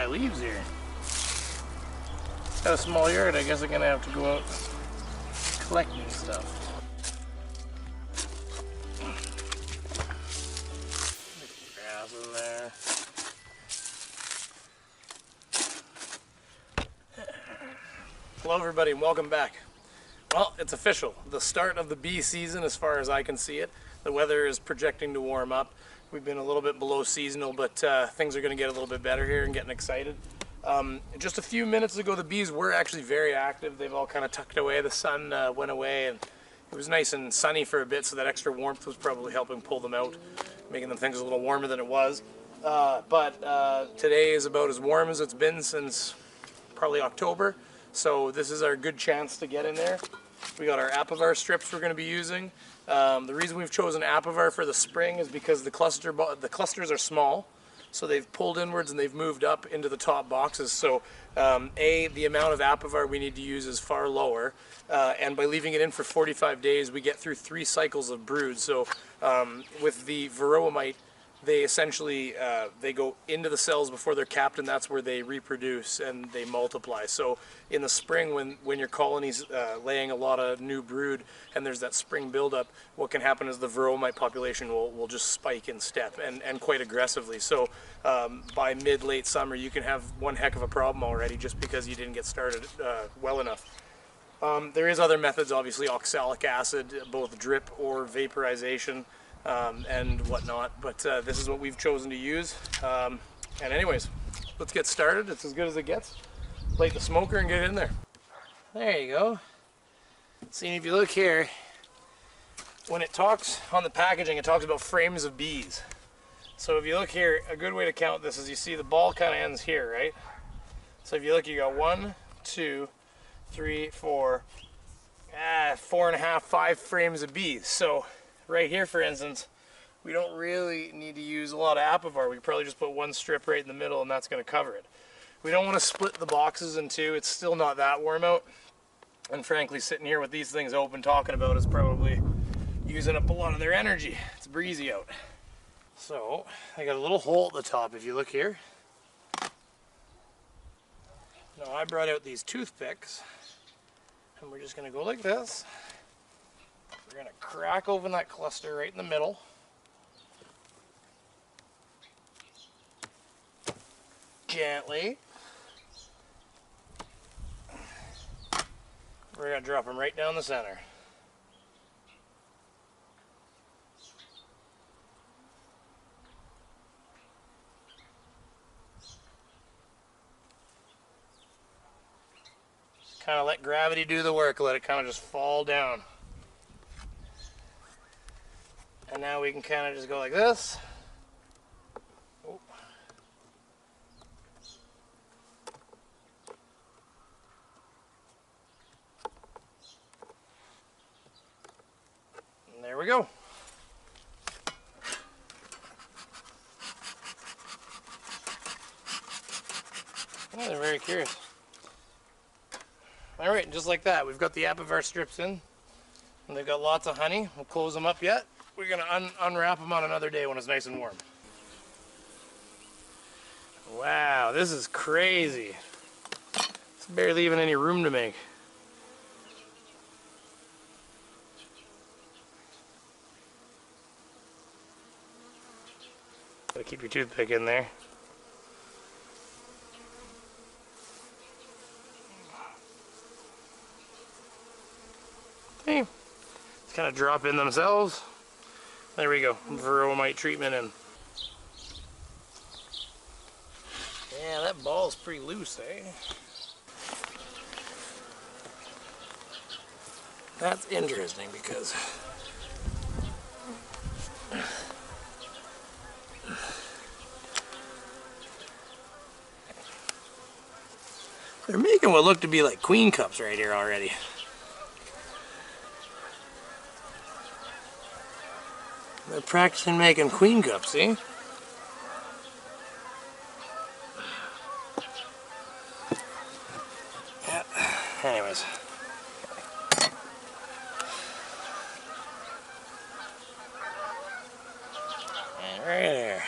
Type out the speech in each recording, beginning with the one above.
my leaves here. Got a small yard, I guess I'm gonna have to go out collecting stuff. Grass in there. Hello everybody and welcome back. Well, it's official. The start of the bee season as far as I can see it. The weather is projecting to warm up. We've been a little bit below seasonal, but things are going to get a little bit better here and getting excited. Just a few minutes ago, the bees were actually very active. They've all kind of tucked away. The sun went away and it was nice and sunny for a bit, so that extra warmth was probably helping pull them out, making them think it was a little warmer than it was. But today is about as warm as it's been since probably October. So this is our good chance to get in there. We got our Apivar strips we're going to be using. The reason we've chosen Apivar for the spring is because the clusters are small, so they've pulled inwards and they've moved up into the top boxes. So the amount of Apivar we need to use is far lower, and by leaving it in for 45 days we get through 3 cycles of brood. So with the Varroa Mite, they essentially they go into the cells before they're capped, and that's where they reproduce and they multiply. So in the spring, when your colony's laying a lot of new brood and there's that spring buildup, what can happen is the Varroa Mite population will just spike in step and quite aggressively. So by mid-late summer you can have one heck of a problem already just because you didn't get started well enough. There is other methods, obviously oxalic acid, both drip or vaporization, and whatnot, but this is what we've chosen to use. And anyways, let's get started. It's as good as it gets. Light the smoker and get in there. There you go. See, if you look here, when it talks on the packaging, it talks about frames of bees. So if you look here, a good way to count this is you see the ball kind of ends here, right? So if you look, you got 1, 2, 3, 4, 4.5, 5 frames of bees. So right here, for instance, we don't really need to use a lot of Apivar. We probably just put 1 strip right in the middle and that's going to cover it. We don't want to split the boxes in 2. It's still not that warm out. And frankly, sitting here with these things open talking about is probably using up a lot of their energy. It's breezy out. So I got a little hole at the top if you look here. Now I brought out these toothpicks and we're just going to go like this. We're going to crack open that cluster right in the middle. Gently. We're going to drop them right down the center. Just kind of let gravity do the work, let it kind of just fall down. And now we can kind of just go like this. Oh. And there we go. Oh, they're very curious. Alright, just like that, we've got the Apivar strips in. And they've got lots of honey. We'll close them up yet. We're going to unwrap them on another day when it's nice and warm. Wow, this is crazy. It's barely even any room to make. Gotta keep your toothpick in there. Okay, just kind of drop in themselves. There we go, Varroa Mite treatment in. Yeah, that ball's pretty loose, eh? That's interesting because they're making what look to be like queen cups right here already. They're practicing making queen cups, see? Yeah, anyways. And right there.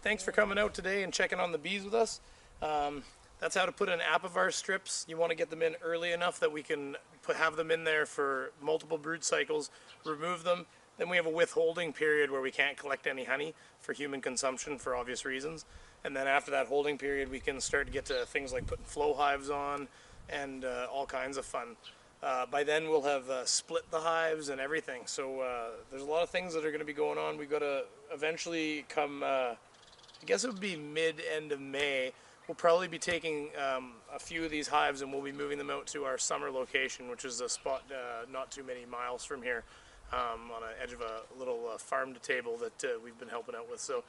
thanks for coming out today and checking on the bees with us. That's how to put in Apivar strips. You want to get them in early enough that we can have them in there for multiple brood cycles, remove them. Then we have a withholding period where we can't collect any honey for human consumption for obvious reasons. And then after that holding period, we can start to get to things like putting flow hives on and all kinds of fun. By then we'll have split the hives and everything. So there's a lot of things that are going to be going on. We've got to eventually come, I guess it would be mid-end of May, we'll probably be taking a few of these hives and we'll be moving them out to our summer location, which is a spot not too many miles from here, on the edge of a little farm to table that we've been helping out with. So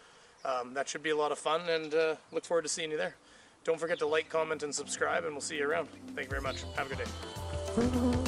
that should be a lot of fun, and look forward to seeing you there. Don't forget to like, comment, and subscribe, and we'll see you around. Thank you very much. Have a good day.